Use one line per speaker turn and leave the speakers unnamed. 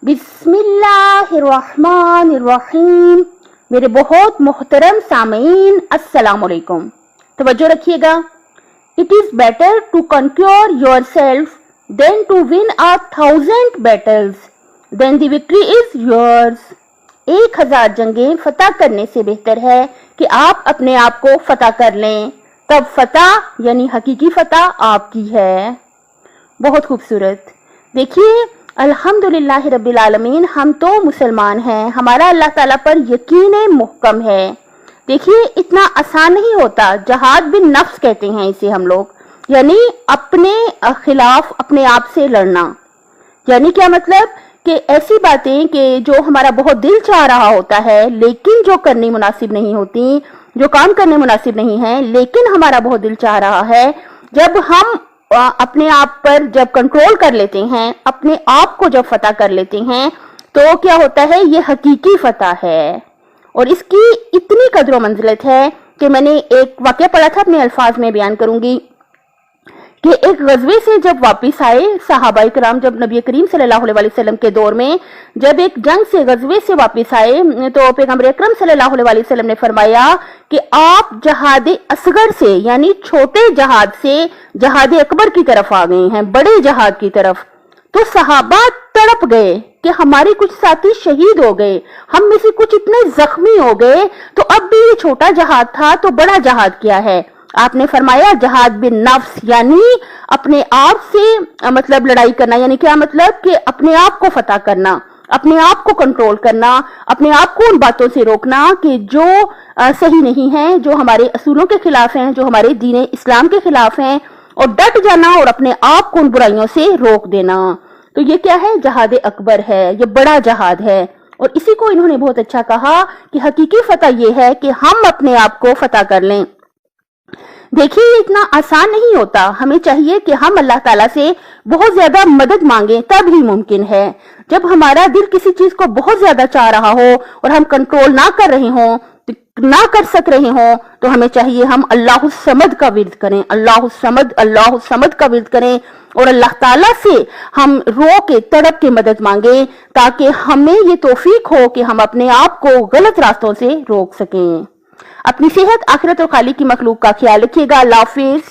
बिस्मिल्लाहिर्रहमानिर्रहीम। मेरे बहुत मोहतरम सामीन, अस्सलाम वालेकुम। तवज्जो रखिएगा। It is better to conquer yourself than to win 1,000 battles, then the victory is yours. 1000 जंगें फतह करने से बेहतर है कि आप अपने आप को फतह कर लें, तब फतह यानी हकीकी फतह आपकी है। बहुत खूबसूरत। देखिए, अल्हम्दुलिल्लाह रब्बिल आलमीन, हम तो मुसलमान हैं, हमारा अल्लाह ताला पर यकीन मुहकम है। देखिए, इतना आसान नहीं होता। जहाद बिन नफ्स कहते हैं इसे हम लोग, यानी अपने खिलाफ अपने आप से लड़ना। यानी क्या मतलब कि ऐसी बातें कि जो हमारा बहुत दिल चाह रहा होता है लेकिन जो करनी मुनासिब नहीं होती, जो काम करने मुनासिब नहीं है लेकिन हमारा बहुत दिल चाह रहा है, जब हम अपने आप पर जब कंट्रोल कर लेते हैं, अपने आप को जब फतह कर लेते हैं, तो क्या होता है, ये हकीकी फतह है। और इसकी इतनी कदर व मंजिलत है कि मैंने एक वाकया पढ़ा था, अपने अल्फाज में बयान करूंगी कि एक गजवे से जब वापस आए सहाबा इकराम, जब नबी करीम सल्लल्लाहु अलैहि वसल्लम के दौर में जब एक जंग से गजवे से वापस आए, तो पैगंबर अकरम सल्लल्लाहु अलैहि वसल्लम ने फरमाया कि आप जहाद असगर से यानी छोटे जहाद से जहाद अकबर की तरफ आ गए हैं, बड़े जहाद की तरफ। तो सहाबा तड़प गए कि हमारे कुछ साथी शहीद हो गए, हम में से कुछ इतने जख्मी हो गए, तो अब भी ये छोटा जहाद था, तो बड़ा जहाद क्या है? आपने फरमाया जहाद बिन नफ्स, यानी अपने आप से मतलब लड़ाई करना। यानी क्या मतलब कि अपने आप को फतह करना, अपने आप को कंट्रोल करना, अपने आप को उन बातों से रोकना कि जो सही नहीं है, जो हमारे असूलों के खिलाफ हैं, जो हमारे दीन इस्लाम के खिलाफ हैं, और डट जाना और अपने आप को उन बुराइयों से रोक देना। तो ये क्या है? जहाद अकबर है, ये बड़ा जहाद है। और इसी को इन्होंने बहुत अच्छा कहा कि हकीकी फतह ये है कि हम अपने आप को फतह कर लें। देखिए, ये इतना आसान नहीं होता। हमें चाहिए कि हम अल्लाह ताला से बहुत ज्यादा मदद मांगे, तब ही मुमकिन है। जब हमारा दिल किसी चीज को बहुत ज्यादा चाह रहा हो और हम कंट्रोल ना कर रहे हो, ना कर सक रहे हो, तो हमें चाहिए हम अल्लाह समद का विर्द करें, अल्लाह समद का विर्द करें, और अल्लाह ताला से हम रो के तड़प के मदद मांगे, ताकि हमें ये तौफीक हो कि हम अपने आप को गलत रास्तों से रोक सकें। अपनी सेहत, आखिरत और खालिक की मखलूक का ख्याल रखिएगा। अल्लाह हाफिज।